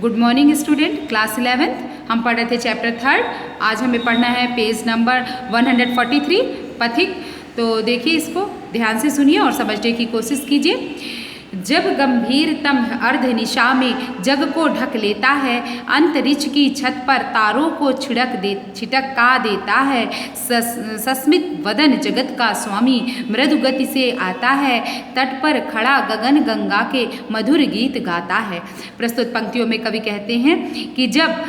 Good morning student, class 11th हम पढ़ रहे थे चैप्टर 3। आज हमें पढ़ना है पेज नंबर 143 पथिक। तो देखिए, इसको ध्यान से सुनिए और समझने की कोशिश कीजिए। जब गंभीरतम अर्ध निशा में जग को ढक लेता है, अंतरिक्ष की छत पर तारों को छिटका देता है, सस्मित वदन जगत का स्वामी मृदु गति से आता है, तट पर खड़ा गगन गंगा के मधुर गीत गाता है। प्रस्तुत पंक्तियों में कवि कहते हैं कि जब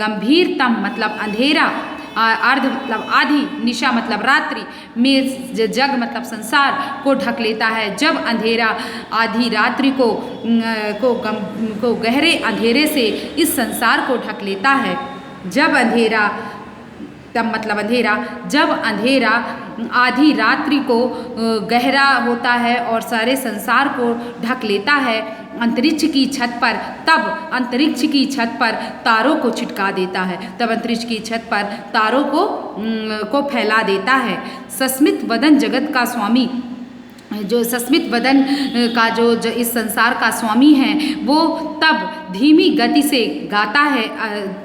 गंभीरतम मतलब अंधेरा, अर्ध मतलब आधी, निशा मतलब रात्रि में जग मतलब संसार को ढक लेता है। जब अंधेरा आधी रात्रि को गहरे अंधेरे से इस संसार को ढक लेता है। जब अंधेरा तब मतलब अंधेरा, जब अंधेरा आधी रात्रि को गहरा होता है और सारे संसार को ढक लेता है अंतरिक्ष की छत पर, तब अंतरिक्ष की छत पर तारों को छिटका देता है। तब अंतरिक्ष की छत पर तारों को फैला देता है। सस्मित वदन जगत का स्वामी, जो सस्मित वदन का जो इस संसार का स्वामी है, वो तब धीमी गति से गाता है,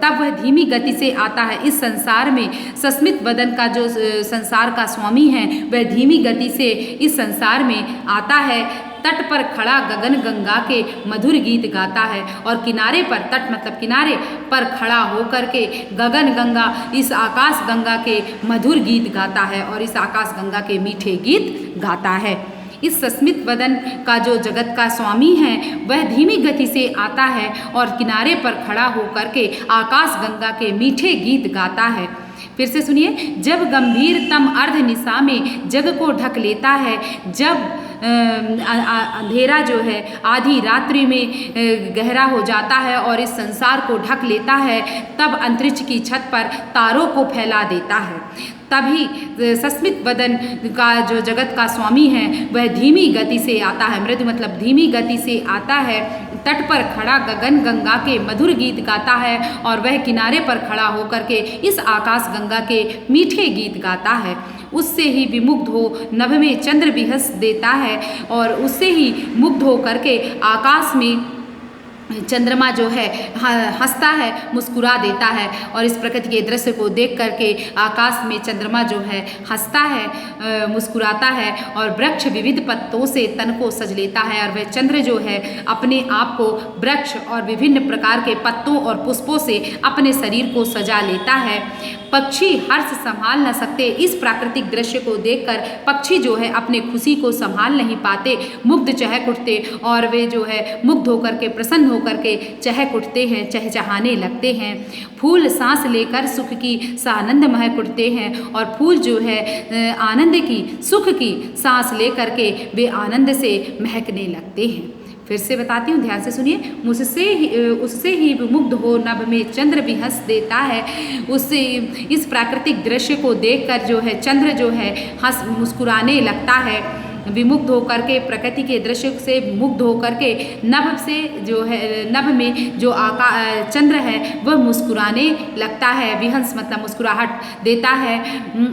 तब वह धीमी गति से आता है इस संसार में। सस्मित वदन का जो संसार का स्वामी है, वह धीमी गति से इस संसार में आता है। तट पर खड़ा गगन गंगा के मधुर गीत गाता है, और किनारे पर, तट मतलब किनारे पर खड़ा होकर के गगन गंगा, इस आकाश गंगा के मधुर गीत गाता है और इस आकाश गंगा के मीठे गीत गाता है। इस सस्मित वदन का जो जगत का स्वामी है, वह धीमी गति से आता है और किनारे पर खड़ा होकर के आकाश गंगा के मीठे गीत गाता है। फिर से सुनिए। जब गंभीरतम अर्ध निशा में जग को ढक लेता है, जब अंधेरा जो है आधी रात्रि में गहरा हो जाता है और इस संसार को ढक लेता है, तब अंतरिक्ष की छत पर तारों को फैला देता है। तभी सस्मित वदन का जो जगत का स्वामी है, वह धीमी गति से आता है। मृदु मतलब धीमी गति से आता है। तट पर खड़ा गगन गंगा के मधुर गीत गाता है, और वह किनारे पर खड़ा होकर के इस आकाश गंगा के मीठे गीत गाता है। उससे ही विमुग्ध हो नभ में चंद्र भी हंस देता है, और उससे ही मुग्ध होकर के आकाश में चंद्रमा जो है हंसता है, मुस्कुरा देता है। और इस प्रकृति के दृश्य को देख करके आकाश में चंद्रमा जो है हंसता है, मुस्कुराता है, और वृक्ष विविध पत्तों से तन को सज लेता है। और वह चंद्र जो है अपने आप को वृक्ष और विभिन्न प्रकार के पत्तों और पुष्पों से अपने शरीर को सजा लेता है। पक्षी हर्ष संभाल न सकते। इस प्राकृतिक दृश्य को देखकर पक्षी जो है अपने खुशी को संभाल नहीं पाते, मुग्ध चहक उठते, और वे जो है मुग्ध होकर के, प्रसन्न होकर के चहक उठते हैं, चहचहाने लगते हैं। फूल सांस लेकर सुख की सानंद महक उठते हैं, और फूल जो है आनंद की, सुख की सांस लेकर के वे आनंद से महकने लगते हैं। फिर से बताती हूँ, ध्यान से सुनिए। उससे ही मुग्ध हो नभ में चंद्र भी हंस देता है। उससे इस प्राकृतिक दृश्य को देखकर जो है चंद्र जो है मुस्कुराने लगता है। विमुग्ध होकर के, प्रकृति के दृश्य से मुग्ध होकर के नभ से जो है, नभ में जो चंद्र है वह मुस्कुराने लगता है। विहंस मतलब मुस्कुराहट देता है।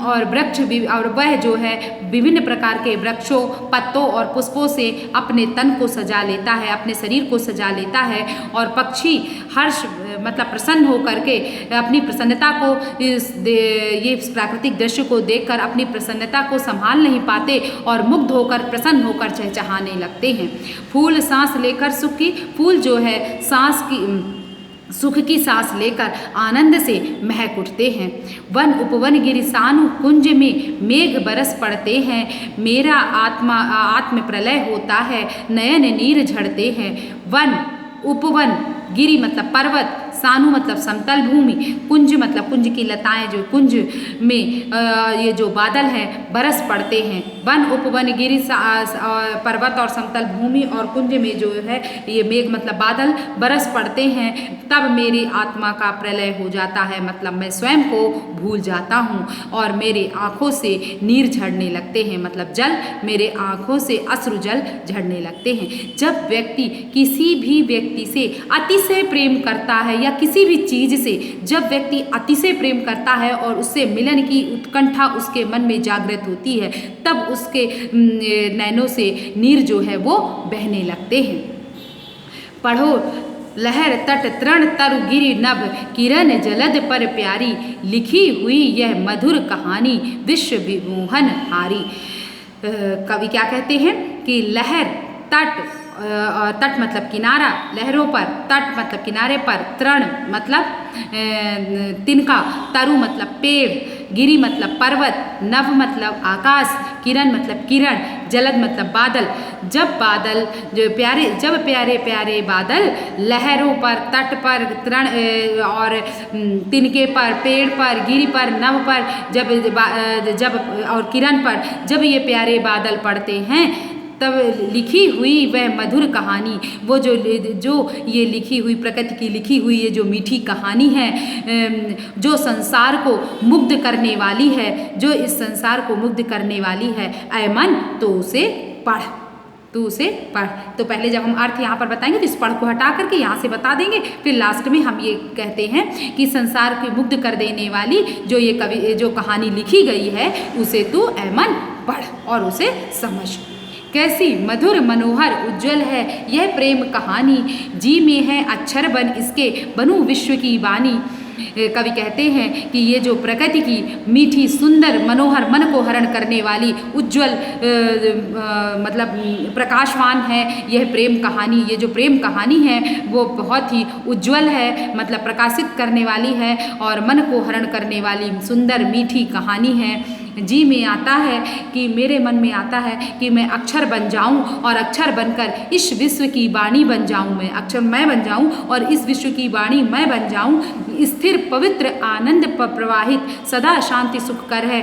और वृक्ष भी, और वह जो है विभिन्न प्रकार के वृक्षों, पत्तों और पुष्पों से अपने तन को सजा लेता है, अपने शरीर को सजा लेता है। और पक्षी हर्ष मतलब प्रसन्न होकर के अपनी प्रसन्नता को, ये प्राकृतिक दृश्य को देखकर अपनी प्रसन्नता को संभाल नहीं पाते और मुग्ध होकर, प्रसन्न होकर चहचहाने लगते हैं। फूल सांस लेकर सुख की, फूल जो है सांस की, सुख की सांस लेकर आनंद से महक उठते हैं। वन उपवन गिरि सानु कुंज में मेघ बरस पड़ते हैं, मेरा आत्म प्रलय होता है, नयन नीर झड़ते हैं। वन उपवन, गिरि मतलब पर्वत, सानु मतलब समतल भूमि, कुंज मतलब कुंज की लताएं, जो कुंज में ये जो बादल हैं बरस पड़ते हैं। वन उपवन गिरि पर्वत और समतल भूमि और कुंज में जो है ये मेघ मतलब बादल बरस पड़ते हैं, तब मेरी आत्मा का प्रलय हो जाता है, मतलब मैं स्वयं को भूल जाता हूँ और मेरे आँखों से नीर झड़ने लगते हैं, मतलब जल, मेरे आँखों से अश्रु जल झड़ने लगते हैं। जब व्यक्ति किसी भी व्यक्ति से अतिशय प्रेम करता है, या किसी भी चीज से जब व्यक्ति अतिशय प्रेम करता है और उससे मिलन की उत्कंठा उसके मन में जागृत होती है, तब उसके नैनों से नीर जो है वो बहने लगते हैं। पढ़ो लहर तट तृण तरु गिरि नभ किरण जलद पर प्यारी, लिखी हुई यह मधुर कहानी विश्व विमोहन हारी। कवि क्या कहते हैं कि लहर तट, तट मतलब किनारा, लहरों पर, तट मतलब किनारे पर, तृण मतलब तिनका, तरु मतलब पेड़, गिरि मतलब पर्वत, नभ मतलब आकाश, किरण मतलब किरण, जलद मतलब बादल। जब प्यारे प्यारे बादल लहरों पर, तट पर, तृण और तिनके पर, पेड़ पर, गिरि पर, नभ पर, जब और किरण पर जब ये प्यारे बादल पड़ते हैं, तब लिखी हुई वह मधुर कहानी, वो जो ये लिखी हुई प्रकृति की लिखी हुई ये जो मीठी कहानी है, जो संसार को मुग्ध करने वाली है, जो इस संसार को मुग्ध करने वाली है, ऐ मन तो उसे पढ़, तो उसे पढ़। तो पहले जब हम अर्थ यहाँ पर बताएंगे तो इस पढ़ को हटा करके यहाँ से बता देंगे, फिर लास्ट में हम ये कहते हैं कि संसार को मुग्ध कर देने वाली जो कहानी लिखी गई है उसे तू ऐ मन पढ़ और उसे समझ। कैसी मधुर मनोहर उज्जवल है यह प्रेम कहानी, जी में है अक्षर बन इसके बनूं विश्व की वाणी। कवि कहते हैं कि ये जो प्रकृति की मीठी सुंदर मनोहर मन को हरण करने वाली उज्जवल मतलब प्रकाशवान है यह प्रेम कहानी। ये जो प्रेम कहानी है वो बहुत ही उज्जवल है, मतलब प्रकाशित करने वाली है और मन को हरण करने वाली सुंदर मीठी कहानी है। जी में आता है कि मेरे मन में आता है कि मैं अक्षर बन जाऊं और अक्षर बनकर इस विश्व की वाणी बन जाऊं, मैं अक्षर मैं बन जाऊं और इस विश्व की वाणी मैं बन जाऊं। स्थिर पवित्र आनंद प्रवाहित सदा शांति सुख कर है,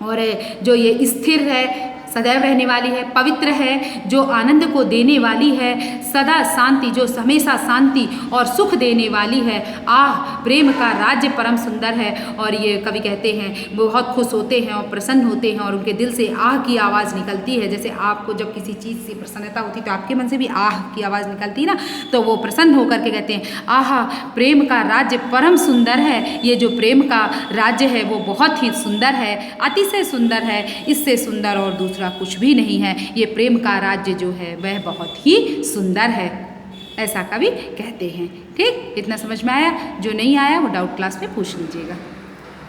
और जो ये स्थिर है सदैव रहने वाली है, पवित्र है जो आनंद को देने वाली है, सदा शांति जो हमेशा शांति और सुख देने वाली है। आह प्रेम का राज्य परम सुंदर है। और ये कवि कहते हैं वो बहुत खुश होते हैं और प्रसन्न होते हैं और उनके दिल से आह की आवाज़ निकलती है। जैसे आपको जब किसी चीज़ से प्रसन्नता होती तो आपके मन से भी आह की आवाज़ निकलती ना, तो वो प्रसन्न होकर के कहते हैं आह प्रेम का राज्य परम सुंदर है। ये जो प्रेम का राज्य है वो बहुत ही सुंदर है, अतिशय सुंदर है, इससे सुंदर और दूसरा कुछ भी नहीं है। ये प्रेम का राज्य जो है वह बहुत ही सुंदर है, ऐसा कवि कहते हैं। ठीक, इतना समझ में आया? जो नहीं आया वो डाउट क्लास में पूछ लीजिएगा।